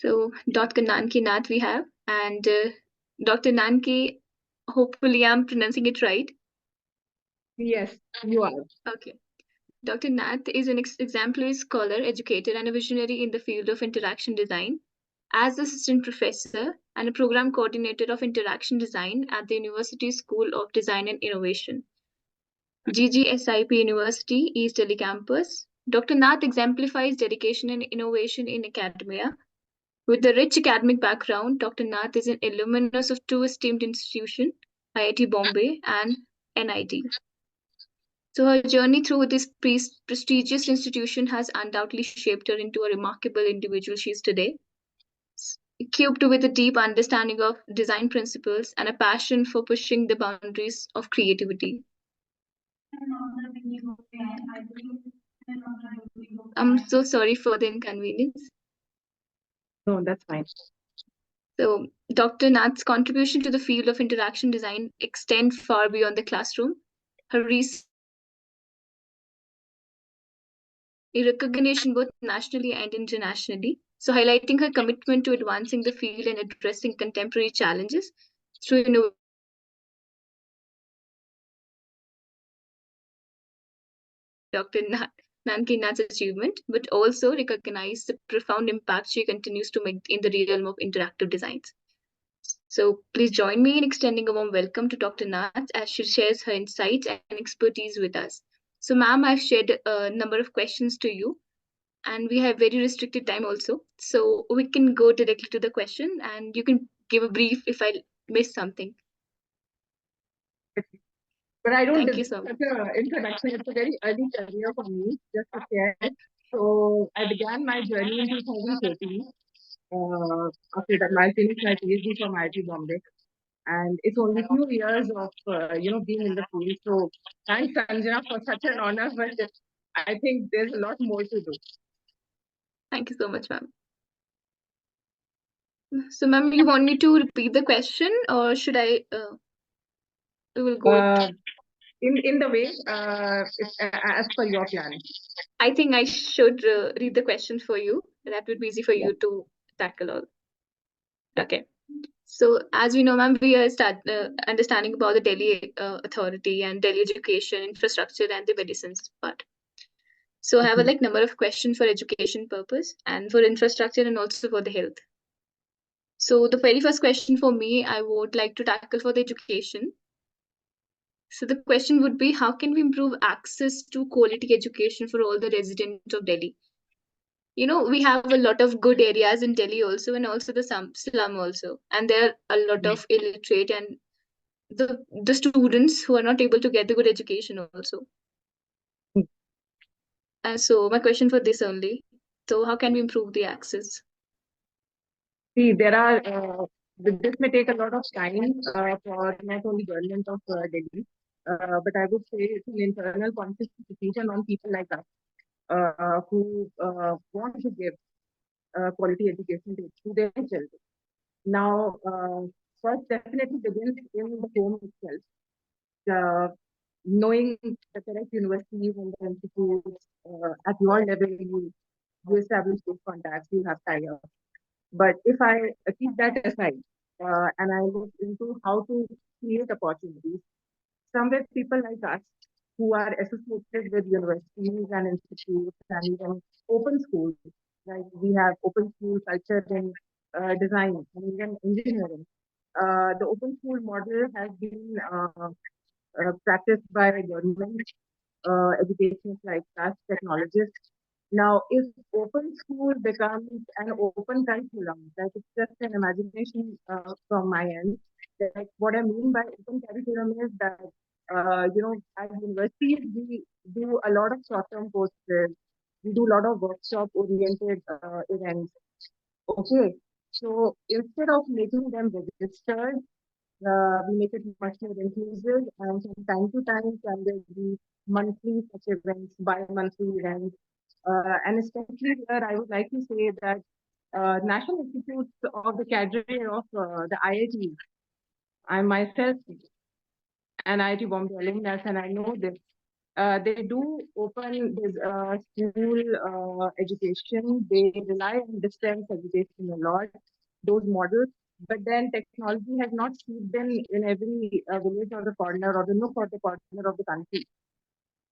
So Dr. Nanki Nath we have, and Dr. Nanki, hopefully I'm pronouncing it right. Yes, you are. Okay. Dr. Nath is an exemplary scholar, educator, and a visionary in the field of interaction design. As assistant professor and a program coordinator of interaction design at the University School of Design and Innovation, GGSIP University, East Delhi campus, Dr. Nath exemplifies dedication and innovation in academia. With a rich academic background, Dr. Nath is an alumnus of two esteemed institutions, IIT Bombay and NIT. So her journey through this prestigious institution has undoubtedly shaped her into a remarkable individual she is today, equipped with a deep understanding of design principles and a passion for pushing the boundaries of creativity. I'm so sorry for the inconvenience. No, that's fine. So, Dr. Nath's contribution to the field of interaction design extend far beyond the classroom. Her research recognition both nationally and internationally, so highlighting her commitment to advancing the field and addressing contemporary challenges through innovation. Dr. Nanki Nath's achievement, but also recognize the profound impact she continues to make in the realm of interactive designs. So please join me in extending a warm welcome to Dr. Nath as she shares her insights and expertise with us. So, ma'am, I've shared a number of questions to you, and we have very restricted time also. So we can go directly to the question, and you can give a brief if I miss something. But I don't Thank you deserve so much. such an introduction. It's a very early career for me, just to share. So I began my journey in 2014 after that I finished my PhD from IIT Bombay. And it's only a few years of, being in the field. So thanks, Sanjana, for such an honor. But I think there's a lot more to do. Thank you so much, ma'am. So, ma'am, you want me to repeat the question, or should I? We will go. In the way, as per your plan. I think I should read the question for you. That would be easy for Yeah. you to tackle all. Okay. So, as we know, ma'am, we are understanding about the Delhi Authority and Delhi education infrastructure and the medicines part. So, I have a number of questions for education purpose and for infrastructure and also for the health. So, the very first question for me, I would like to tackle for the education. So, the question would be, how can we improve access to quality education for all the residents of Delhi? You know, we have a lot of good areas in Delhi also, and also the slum also, and there are a lot of illiterate and the students who are not able to get the good education also. And so my question for this only, so how can we improve the access? See, there are, this may take a lot of time for not only government of Delhi, but I would say it's an internal conscious decision on people like us who want to give quality education to their children. Now, first definitely begins in the home itself. Knowing the correct universities and the institutes at your level, you establish those contacts, you have tie-ups. But if I keep that aside and I look into how to create opportunities, somewhere people like us who are associated with universities and institutes and even open schools, like we have open school culture in design and even engineering. The open school model has been practiced by government educations like us technologists. Now, if open school becomes an open curriculum, that is just an imagination from my end. Like what I mean by open curriculum is that at universities we do a lot of short-term courses, we do a lot of workshop-oriented events. Okay, so instead of making them registered, we make it much more inclusive, and from time to time, can there be monthly such events, bi-monthly events, and especially here, I would like to say that National Institutes of the Cadre of the IIT, I myself an IIT Bombay alumnus, and I know this. They do open this school education. They rely on distance education a lot, those models. But then technology has not seeped in every village or the corner or the nook or the corner of the country.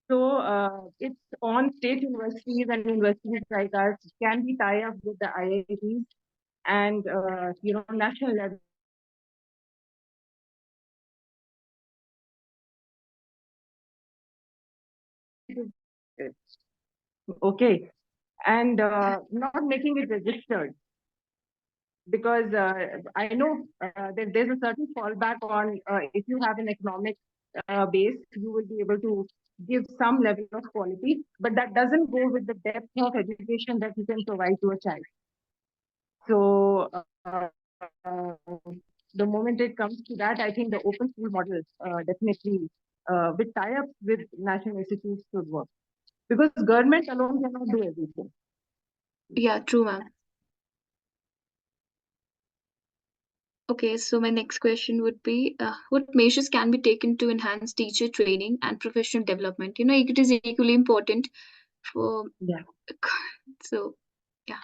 So it's on state universities and universities like us can be tie up with the IITs and national level institutes to provide okay, and not making it registered because I know that there's a certain fallback on if you have an economic base, you will be able to give some level of quality, but that doesn't go with the depth of education that you can provide to a child. So the moment it comes to that, I think the open school model definitely with tie-ups with national institutes should work because government alone cannot do everything. Yeah, true, ma'am. Okay, so my next question would be what measures can be taken to enhance teacher training and professional development? It is equally important for, Yeah. so, yeah.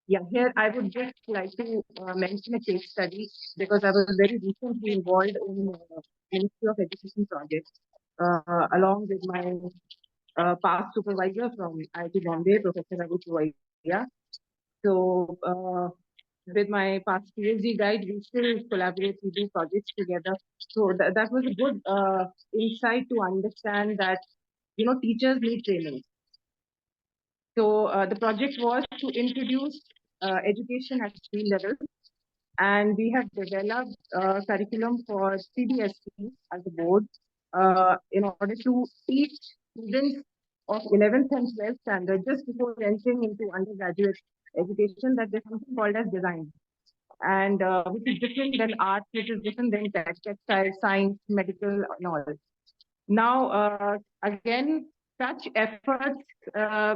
Yeah, here I would just like to mention a case study because I was very recently involved in Ministry of Education projects along with my past supervisor from IIT Bombay, Professor Ravi Puvaria. So with my past PhD guide, we still collaborate, we do projects together. So that was a good insight to understand that teachers need training. So the project was to introduce education at school level, and we have developed a curriculum for CBSE as a board in order to teach students of 11th and 12th standard just before entering into undergraduate education that there's something called as design, and which is different than art, which is different than textile, science, medical, and all. Now, again, such efforts,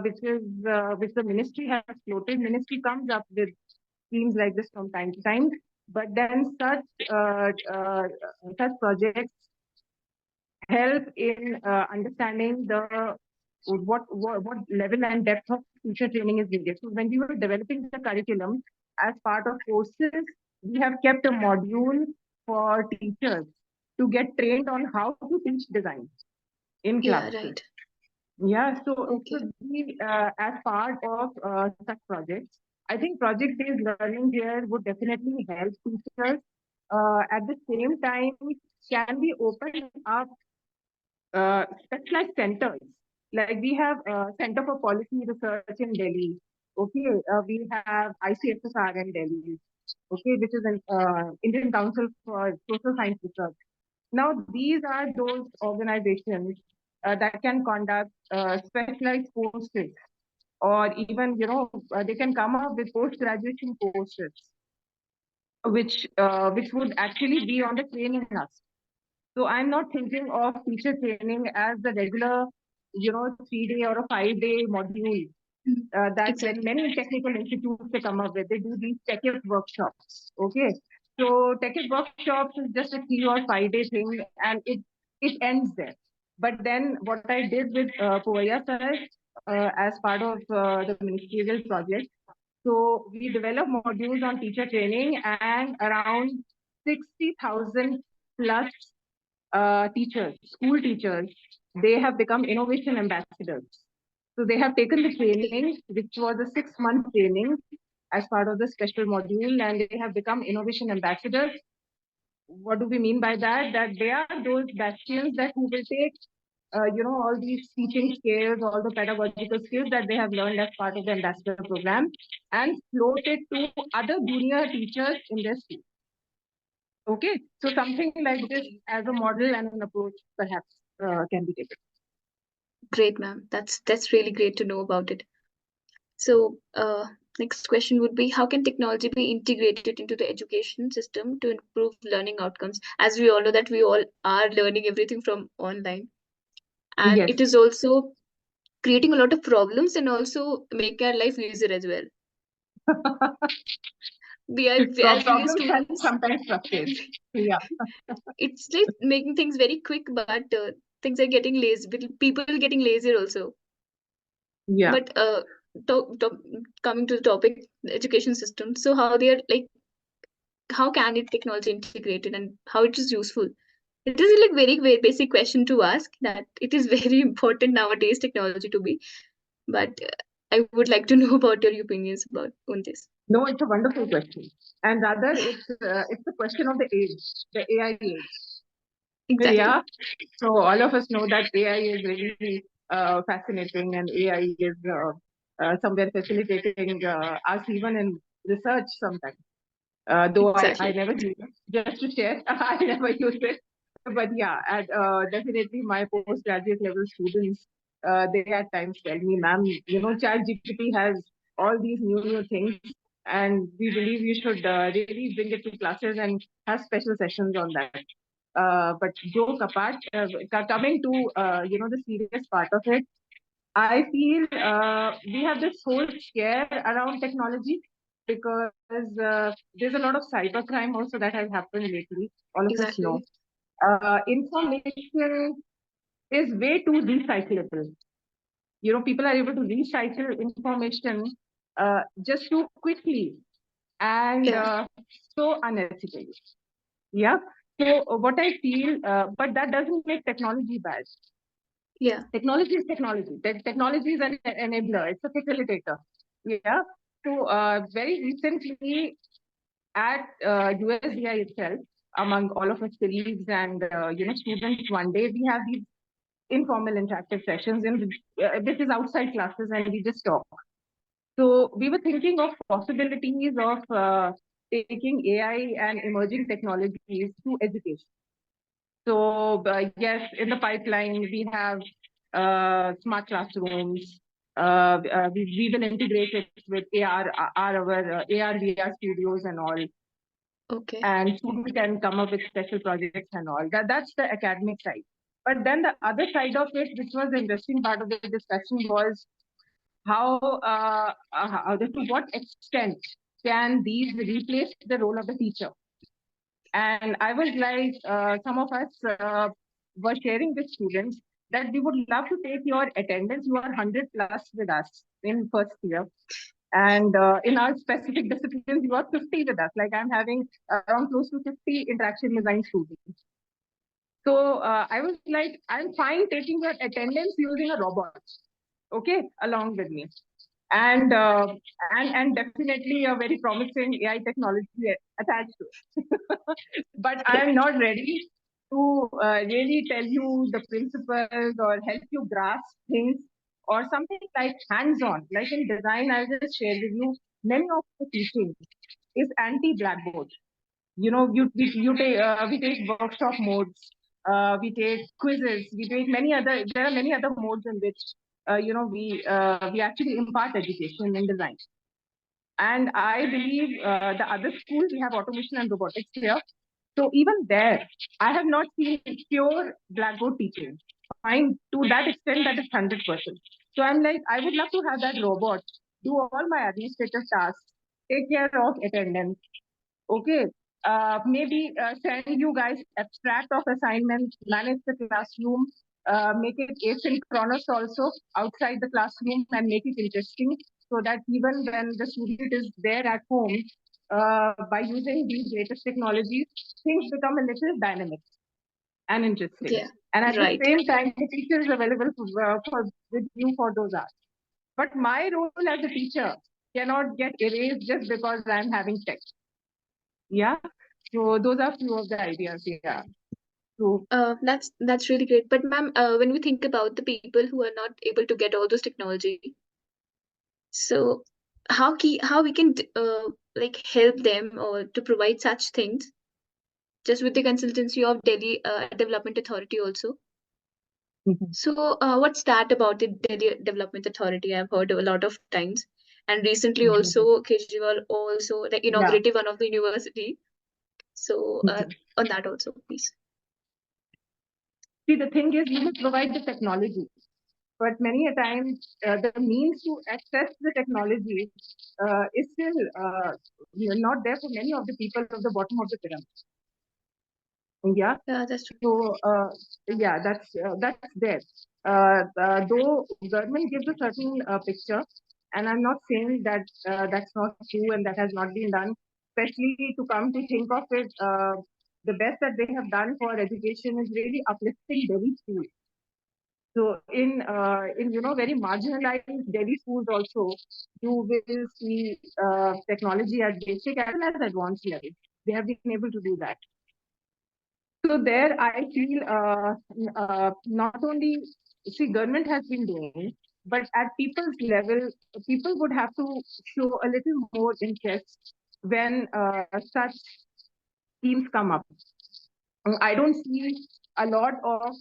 which the ministry has floated, ministry comes up with schemes like this from time to time, but then such projects help in understanding the what level and depth of teacher training is needed. So when we were developing the curriculum as part of courses, we have kept a module for teachers to get trained on how to teach design in Yeah, classes. right. Yeah, so it Okay. should be as part of such projects. I think project-based learning here would definitely help teachers. At the same time, can we open up specialized centers? Like we have Center for Policy Research in Delhi. Okay, we have ICSSR in Delhi. Okay, which is an Indian Council for Social Science Research. Now, these are those organizations that can conduct specialized courses, or even they can come up with post graduation courses, which would actually be on the training us. So I'm not thinking of teacher training as the regular, 3 day or a 5 day module Mm, that exactly. many technical institutes they come up with. They do these tech workshops. Okay, so tech workshops is just a 3 or 5 day thing, and it ends there. But then what I did with Poya sir as part of the ministerial project, so we develop modules on teacher training, and around 60,000 plus teachers, school teachers, they have become innovation ambassadors. So they have taken the Okay. training, which was a 6 month training as part of the special module, and they have become innovation ambassadors. What do we mean by that? That they are those bastions that who will take, all these teaching skills, all the pedagogical skills that they have learned as part of the ambassador program, and float it to other junior teachers in their school. Okay, so something like this Okay. as a model and an approach perhaps can be taken. Great, ma'am. That's really great to know about it. So, next question would be how can technology be integrated into the education system to improve learning outcomes? As we all know that we all are learning everything from online, and Yes. it is also creating a lot of problems and also make our life easier as well. As we are Problems and students, sometimes frustrates. Yeah. it's like making things very quick, but things are getting lazy, people getting lazier also. Yeah. But coming to the topic, the education system. So how they are like, how can it technology integrated and how it is useful? It is like very, very basic question to ask, that it is very important nowadays technology to be. But I would like to know about your opinions about on this. No, it's a wonderful question, and rather it's a question of the age, the AI age. Exactly. Yeah. So all of us know that AI is really fascinating, and AI is somewhere facilitating us even in research sometimes. Though I Exactly. never use it, just to share, I never use it. But yeah, and definitely my postgraduate level students, they at times tell me, ma'am, ChatGPT has all these new things, and we believe you should really bring it to classes and have special sessions on that. But joke apart, coming to the serious part of it, I feel we have this whole scare around technology because there's a lot of cybercrime also that has happened lately. All of us know. Exactly. Information is way too recyclable. People are able to recycle information just too quickly and Yeah. so unethically. Yeah. So what I feel, but that doesn't make technology bad. Yeah. Technology is technology. Technology is an enabler. It's a facilitator. Yeah. So very recently at USDI itself, among all of us colleagues and students, one day we have these informal interactive sessions. In this is outside classes, and we just talk. So we were thinking of possibilities of taking AI and emerging technologies to education. So yes, in the pipeline we have smart classrooms. We will integrate it with our AR VR studios and all, Okay. and students can come up with special projects and all. That's the academic side. But then the other side of it, which was the interesting part of the discussion, was to what extent can these replace the role of the teacher? And I was like, some of us were sharing with students that we would love to take your attendance. You are 100 plus with us in first year. And in our specific disciplines, you are 50 with us. Like I'm having around close to 50 interaction design students. So I was like, I'm fine taking your attendance using a robot, okay, along with me. And and definitely a very promising AI technology attached to it. But I am not ready to really tell you the principles or help you grasp things or something like hands-on. Like in design, I'll just share with you, many of the teaching is anti-blackboard. We take workshop modes, we take quizzes, we take many other. There are many other modes in which we actually impart education in design. And I believe the other schools, we have automation and robotics here. So even there, I have not seen pure blackboard teaching. Fine, to that extent, that is 100%. So I'm like, I would love to have that robot do all my administrative tasks, take care of attendance. Okay, maybe send you guys abstract of assignments, manage the classroom, make it asynchronous also outside the classroom, and make it interesting so that even when the student is there at home, by using these latest technologies, things become a little dynamic and interesting. Yeah. And at the Right. same time, the teacher is available with you for those hours. But my role as a teacher cannot get erased just because I'm having tech. Yeah. So those are few of the ideas. Yeah. So That's really great. But ma'am, when we think about the people who are not able to get all those technology, so how we can like help them or to provide such things, just with the consultancy of Delhi Development Authority also. mhm, So what's that about the Delhi Development Authority? I've heard a lot of times, and recently mhm, also Kejriwal also like yeah. inaugurated one of the university. So Mhm. on that also, please. See, the thing is, we will provide the technology, but many a time the means to access the technology is still not there for many of the people of the bottom of the pyramid. Yeah. Yeah, that's true. So yeah, that's there. Though government gives a certain picture, and I'm not saying that that's not true and that has not been done. Especially to come to think of it, the best that they have done for education is really uplifting Delhi schools. So in very marginalized Delhi schools also, you will see technology at basic as well as advanced level. They have been able to do that. So there, I feel not only see government has been doing, but at people's level, people would have to show a little more interest when such schemes come up. I don't see a lot of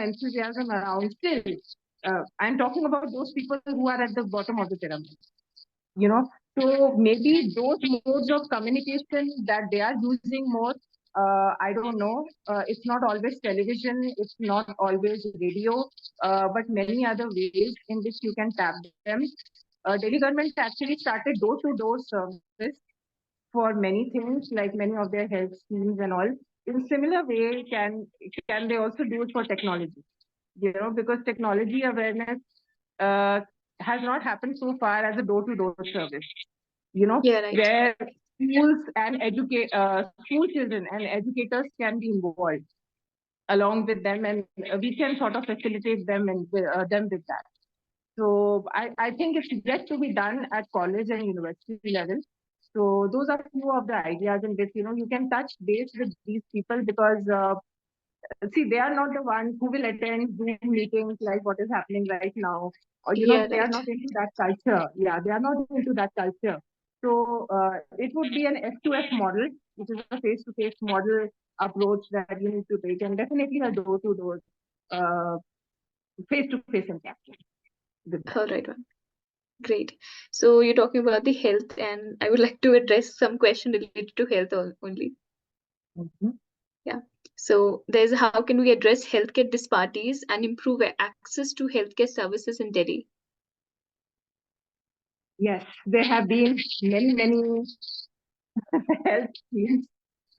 enthusiasm around still. I'm talking about those people who are at the bottom of the pyramid. you know so maybe those modes of communication that they are using more, I don't know, it's not always television, it's not always radio, but many other ways in which you can tap them. Delhi government actually started door to door service for many things, like many of their health schemes and all. In similar way, can they also do it for technology? Because technology awareness uh, has not happened so far as a door to door service, Yeah, right. where school children and educators can be involved along with them, and we can sort of facilitate them with that. So I think it's yet to be done at college and university level. So those are few of the ideas in which you can touch base with these people, because see, they are not the ones who will attend Zoom meetings like what is happening right now, or Yeah, they are right. not into that culture. Yeah, they are not into that culture. So it would be an F2F model, which is a face-to-face model approach that you need to take, and definitely a door-to-door, uh, face-to-face interaction with them. All right, ma'am. Great. So you're talking about the health, and I would like to address some question related to health only. Mhm. Yeah. So there's how can we address healthcare disparities and improve access to healthcare services in Delhi? Yes, there have been many health schemes.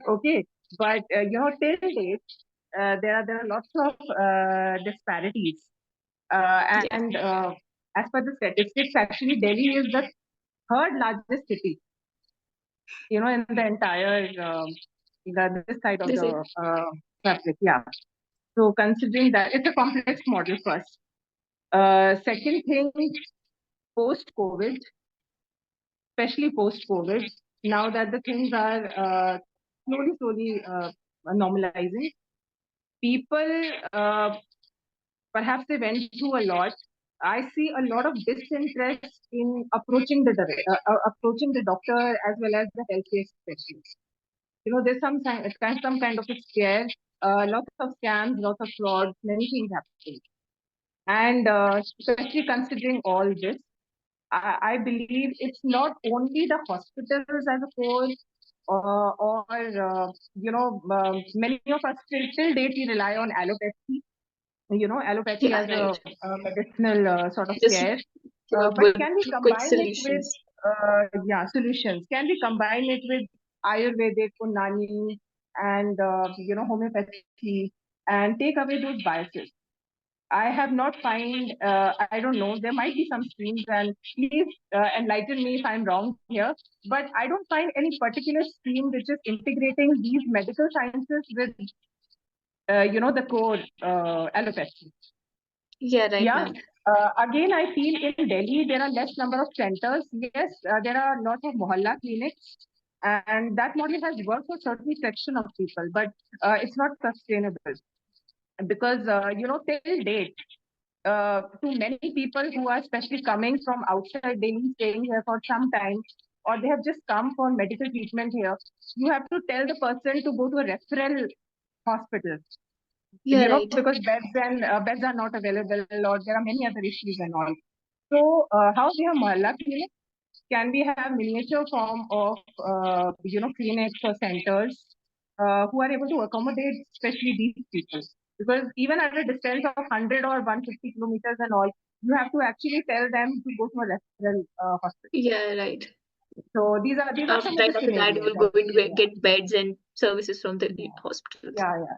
Okay, but till date, there are lots of disparities. Yeah. And as per the statistics, actually, Delhi is the third largest city, in the entire this side of This is the fabric. Yeah. So considering that, it's a complex model first. Second thing, post COVID, especially post COVID, now that the things are slowly normalizing, people perhaps they went through a lot. I see a lot of disinterest in approaching the doctor as well as the healthcare specialist. There's some kind of a scare, lots of scams, lots of frauds, many things happening. And especially considering all this, I believe it's not only the hospitals as a whole, or many of us till date we rely on allopathy. Allopathy yeah, as right. a medicinal sort of Just care. But with can we quick combine it with solutions. solutions? Can we combine it with Ayurvedic, Unani, and homeopathy, and take away those biases? I have not find. I don't know. There might be some streams, and please enlighten me if I'm wrong here. But I don't find any particular stream which is integrating these medical sciences with the core allopathy. Yeah, right, Yeah. ma'am. Again, I feel in Delhi there are less number of centers. Yes, there are lots of mohalla clinics, and that model has worked for certain section of people, but it's not sustainable, because till date, to many people who are especially coming from outside Delhi, staying here for some time, or they have just come for medical treatment here, you have to tell the person to go to a referral hospital, Yeah, right. because beds are not available, or there are many other issues and all. So, how we have mohalla clinics? Can we have miniature form of clinics or centers who are able to accommodate especially these people? Because even at a distance of 100 or 150 kilometers and all, you have to actually tell them to go to a referral hospital. Yeah, right. These are some of Right the after that, you scenarios, will I go would say. into get beds and services from the Yeah, hospitals. yeah, yeah.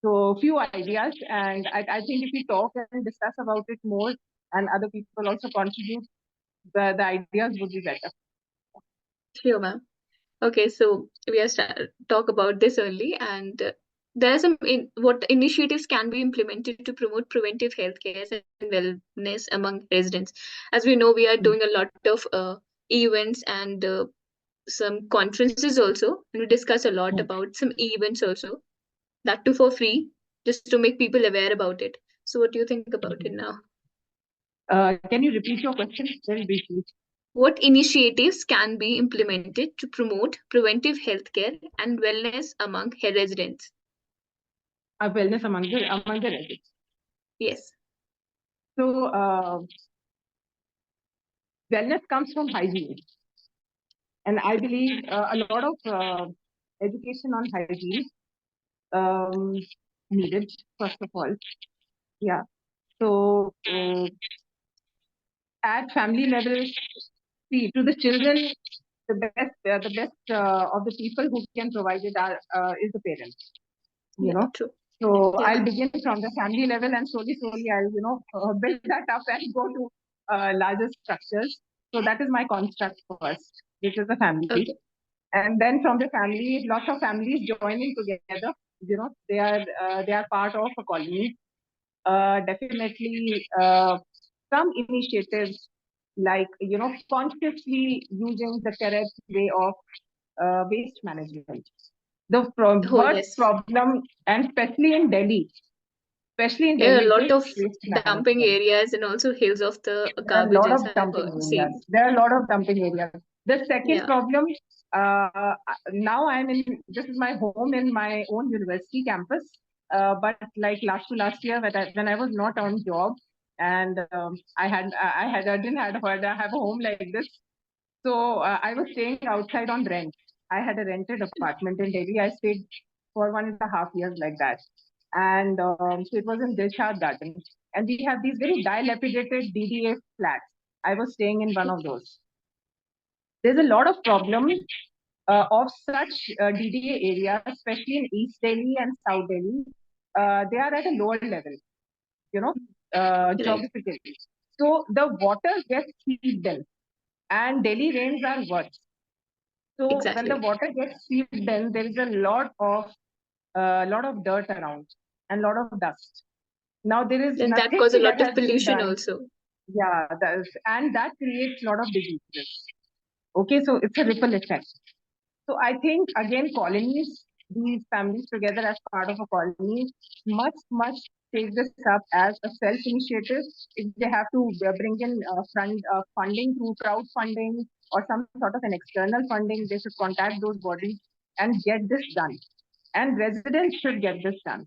So few ideas, and I think if we talk and discuss about it more, and other people also contribute, the ideas would be better. Sure, ma'am. Okay, so we are talk about this early, and there are some what initiatives can be implemented to promote preventive healthcare and wellness among residents. As we know, we are Hmm. doing a lot of events and some conferences also, and we discuss a lot Hmm. about some events also. That too for free, just to make people aware about it. So, what do you think about it now? Can you repeat your question very briefly? What initiatives can be implemented to promote preventive healthcare and wellness among residents? Wellness among the residents. Yes. So wellness comes from hygiene, and I believe a lot of education on hygiene um, needed first of all. Yeah. So at family level, see to the children, the best of the people who can provide it are is the parents. You Yeah, know. true. So Yeah. I'll begin from the family level, and slowly I'll build that up and go to larger structures. So that is my construct first, which is the family, Okay. and then from the family, lots of families joining together. They are part of a colony. Definitely, some initiatives like consciously using the correct way of waste management. Oh, What yes. problem, and especially in Yeah, a Delhi, lot good of waste dumping management. areas and also hills of the There are a lot garbages of I've dumping seen. areas. There are a lot of dumping areas. The second Yeah. problem, uh, now this is my home in my own university campus. But like last year, when I was not on job, and I didn't have a home like this. So I was staying outside on rent. I had a rented apartment in Delhi. I stayed for 1.5 years like that. And so it was in Dilshad Garden. And we have these very dilapidated DDA flats. I was staying in one of those. There's a lot of problems of such DDA areas, especially in East Delhi and South Delhi. They are at a lower level, you know, Right. geographically. So the water gets seeped in, and Delhi rains are worse. So when the Exactly. water gets seeped in, there is a lot of dirt around and a lot of dust. Now there is Then that nothing causes a that lot has of been pollution done. also. Yeah, and that creates a lot of diseases. Okay, so it's a ripple effect. So I think again, colonies, these families together as part of a colony, must take this up as a self initiative. If they have to bring in funding through crowdfunding or some sort of an external funding, they should contact those bodies and get this done. And residents should get this done.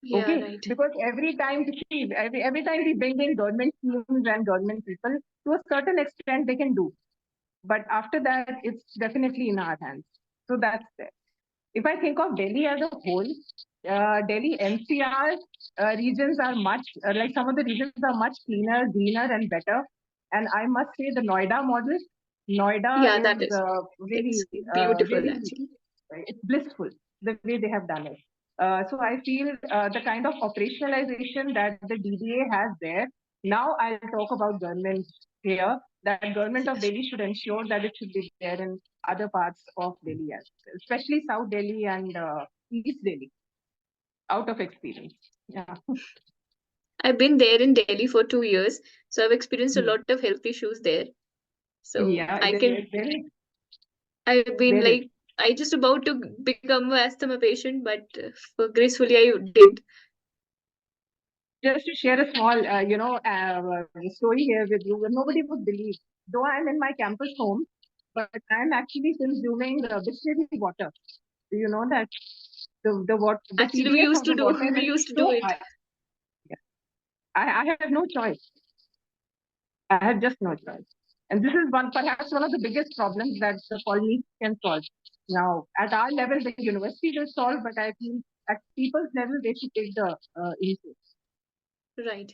Yeah, Okay, right. because every time we bring in government schemes and government people, to a certain extent they can do, but after that it's definitely in our hands. So that's there. If I think of Delhi as a whole, Delhi NCR regions are much like some of the regions are much cleaner, greener, and better. And I must say the Noida model, Noida Yeah, that is is. really, It's beautiful really, actually. it's blissful the way they have done it. So I feel the kind of operationalization that the DDA has there. Now I'll talk about government here. That government of Yes. Delhi should ensure that it should be there in other parts of Delhi as well, especially South Delhi and East Delhi, out of experience. Yeah. I've been there in Delhi for 2 years, so I've experienced a Hmm. lot of health issues there. So Yeah, I can. I've been there is. like, I just about to become a asthma patient, but gracefully I did. Just to share a small, story here with you, nobody would believe. Though I'm in my campus home, but I'm actually consuming distillery water. Do you know that the Actually, we TDS used of to the do water we is used to do so it. high? I have no choice. I have just no choice. And this is perhaps one of the biggest problems that the colonies can solve. Now, at our level, the university will solve, but I feel at people's level, they should take the initiative. Right.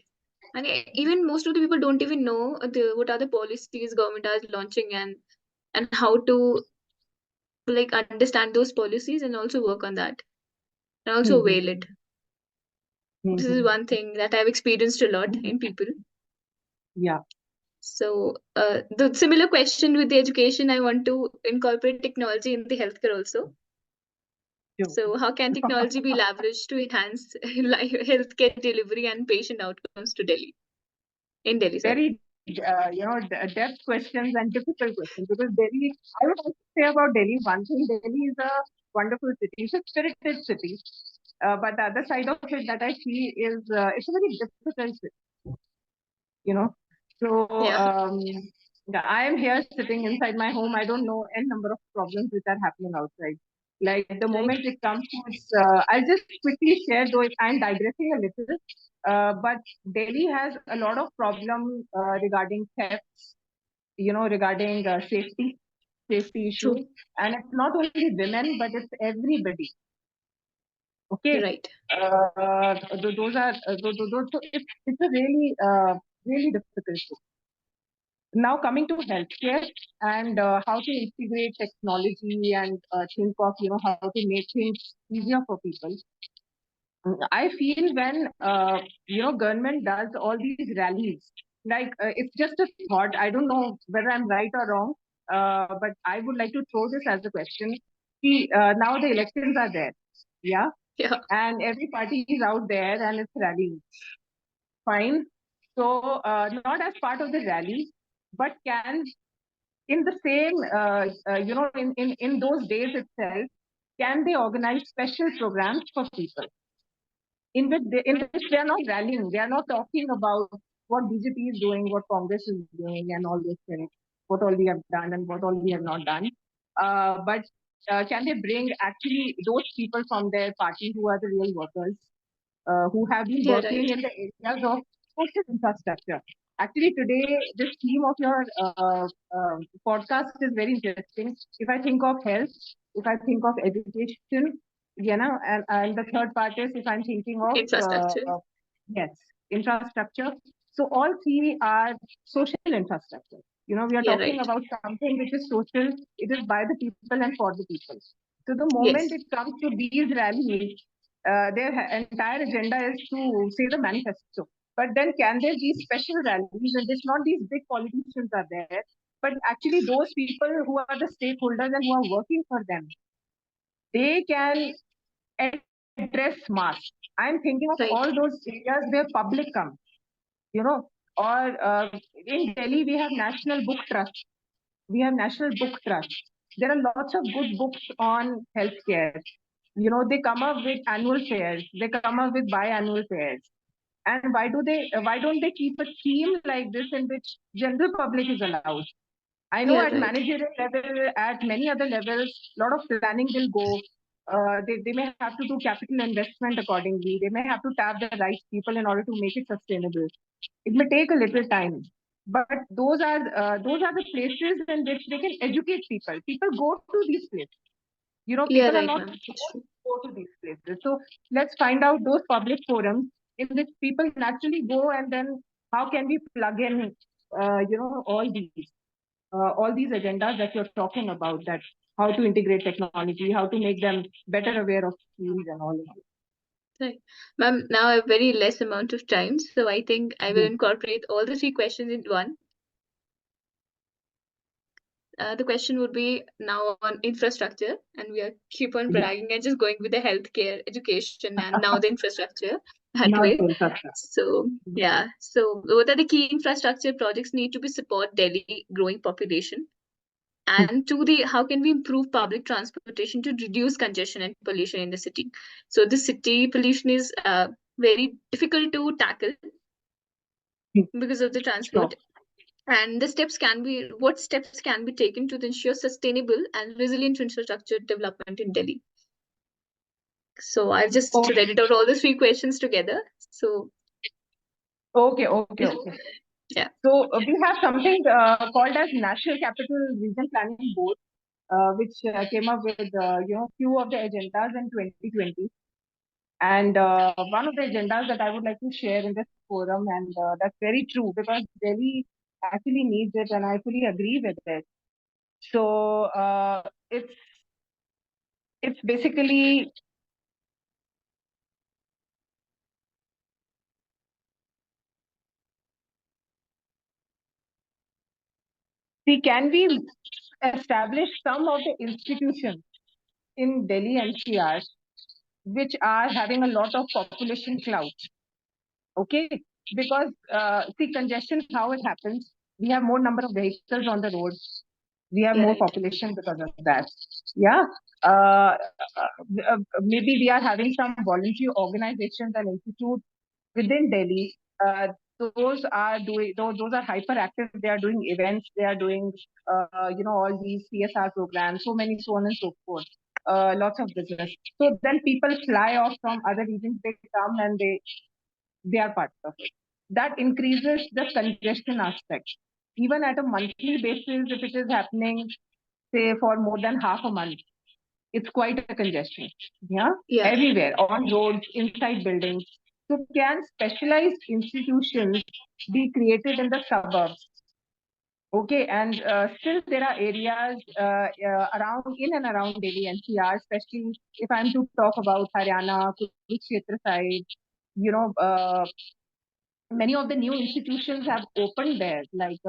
And even most of the people don't even know what are the policies government are launching, and how to like understand those policies and also work on that and also avail it. Mm-hmm. This is one Mm-hmm. thing that I've experienced a lot in people. Yeah, So the similar question with the education, I want to incorporate technology in the healthcare also. sure. So how can technology be leveraged to enhance healthcare delivery and patient outcomes to Delhi? In Delhi, sorry. Very, depth questions and difficult questions, because Delhi, I would also say about Delhi, one thing, Delhi is a wonderful city. It's a spirited city. But the other side of it that I see is it's a very difficult city, you know. So Yeah, yeah, I am here sitting inside my home. I don't know n number of problems which are happening outside. Like the right. moment it comes to its, I'll just quickly share, though I'm digressing a little. But Delhi has a lot of problem regarding thefts, regarding safety True. issues, and it's not only women, but it's everybody. Okay, Right. those are those. So it's a really really difficult. Now coming to healthcare and how to integrate technology and think of how to make things easier for people. I feel when government does all these rallies, like it's just a thought. I don't know whether I'm right or wrong, but I would like to throw this as a question. See, now the elections are there, yeah, Yeah. and every party is out there and it's rallying. Fine. So not as part of the rally, but can in the same in those days itself, can they organize special programs for people in which they are not rallying, they are not talking about what BJP is doing, what Congress is doing, and all those things, what all we have done and what all we have not done. But can they bring actually those people from their party who are the real workers, who have been Yeah, working right. in the areas of social infrastructure. Actually, today, this theme of your podcast is very interesting. If I think of health, if I think of education, and the third part is if I'm thinking of, Infrastructure. yes, infrastructure. So all three are social infrastructure. We are Yeah, talking right. about something which is social. It is by the people and for the people. So the moment Yes. it comes to these rallies, their entire agenda is to say the manifesto. But then, can there be special rallies in which not these big politicians are there, but actually those people who are the stakeholders and who are working for them? They can address mass. I'm thinking of all Right. those areas where public come, you know, or in Delhi we have National Book Trust. We have National Book Trust. There are lots of good books on healthcare. They come up with annual fairs. They come up with biannual fairs. And why don't they keep a theme like this in which general public is allowed? I know Yeah, at right. managerial level, at many other levels, a lot of planning will go. They may have to do capital investment accordingly. They may have to tap the right people in order to make it sustainable. It may take a little time, but those are the places in which they can educate people. People go to these places. Yeah, People are right, not ma'am. That's supposed true. to go to these places. So let's find out those public forums in which people naturally go, and then how can we plug in, all these agendas that you're talking about, that how to integrate technology, how to make them better aware of schemes and all of that. Right. Ma'am, now I have very less amount of time, so I think I will Yes. incorporate all the three questions in one. The question would be now on infrastructure, and we are keep on Yeah. bragging and just going with the healthcare, education, and now the infrastructure that Now way. the infrastructure. So yeah, so what are the key infrastructure projects need to be support Delhi growing population? And to the how can we improve public transportation to reduce congestion and pollution in the city? So the city pollution is very difficult to tackle because of the Sure. transport, and the steps can be what steps can be taken to ensure sustainable and resilient infrastructure development in Delhi. So I've just Oh, read it out all the three questions together. So okay. yeah, So we have something called as National Capital Region Planning Board, which came up with few of the agendas in 2020. And one of the agendas that I would like to share in this forum, and that's very true because Delhi actually needs it, and I fully agree with it. So it's basically, see, can we establish some of the institutions in Delhi NCR which are having a lot of population clout? Okay, because see, congestion, how it happens, we have more number of vehicles on the road, we have Yeah, more right. population because of that. Yeah, uh, maybe we are having some voluntary organizations and institutes within Delhi. Those are doing, those are hyperactive. They are doing events. They are doing all these CSR programs, so many, so on and so forth. Lots of business. So then people fly off from other regions. They come and they are part of it. That increases the congestion aspect. Even at a monthly basis, if it is happening, say for more than half a month, it's quite a congestion. Yeah, Yeah, everywhere on roads, inside buildings. So can specialized institutions be created in the suburbs? Okay, and still there are areas around, in and around Delhi NCR, especially if I'm to talk about Haryana, Kurukshetra side, you know, many of the new institutions have opened there. Like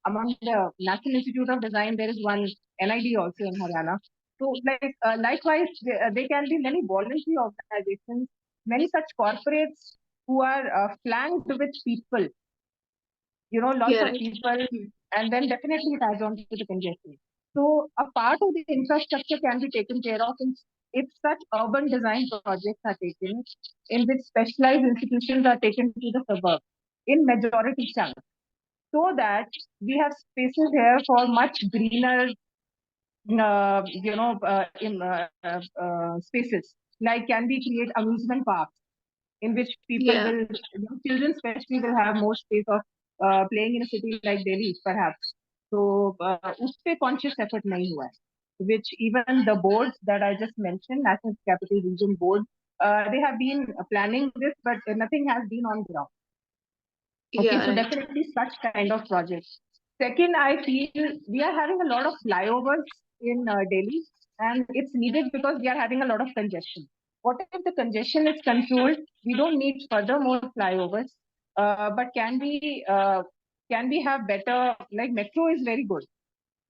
among the National Institute of Design, there is one NID also in Haryana. So, like likewise, they can be many voluntary organizations, many such corporates who are flanked with people. Lots yeah, of right. people, Hmm. and then definitely it adds on to the congestion. So, a part of the infrastructure can be taken care of if such urban design projects are taken, in which specialized institutions are taken to the suburbs in majority chunks, so that we have spaces here for much greener, spaces. Like, can we create amusement parks in which people Yeah, will, children especially, will have more space of playing in a city like Delhi, perhaps. So, उस पे conscious effort नहीं हुआ है, which even the boards that I just mentioned, National Capital Region Board, they have been planning this, but nothing has been on ground. Okay, yeah, so right. definitely such kind of projects. Second, I feel we are having a lot of flyovers in Delhi, and it's needed because we are having a lot of congestion. What if the congestion is controlled? We don't need further more flyovers, but can we have better, like metro is very good,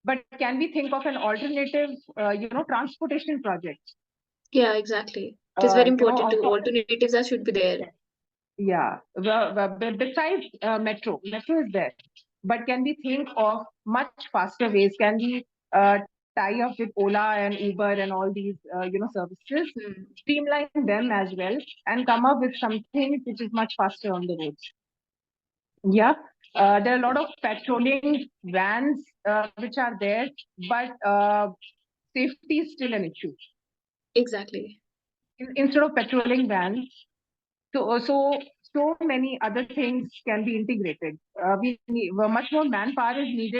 but can we think of an alternative, transportation project? Yeah, exactly. It is very important Of to alternatives that should be there. Yeah, besides metro is there, but can we think of much faster ways? Can we tie up with Ola and Uber and all these, services, Hmm. streamline them as well, and come up with something which is much faster on the roads? Yeah, there are a lot of patrolling vans which are there, but safety is still an issue. Exactly. Instead of patrolling vans, so many other things can be integrated. Much more manpower is needed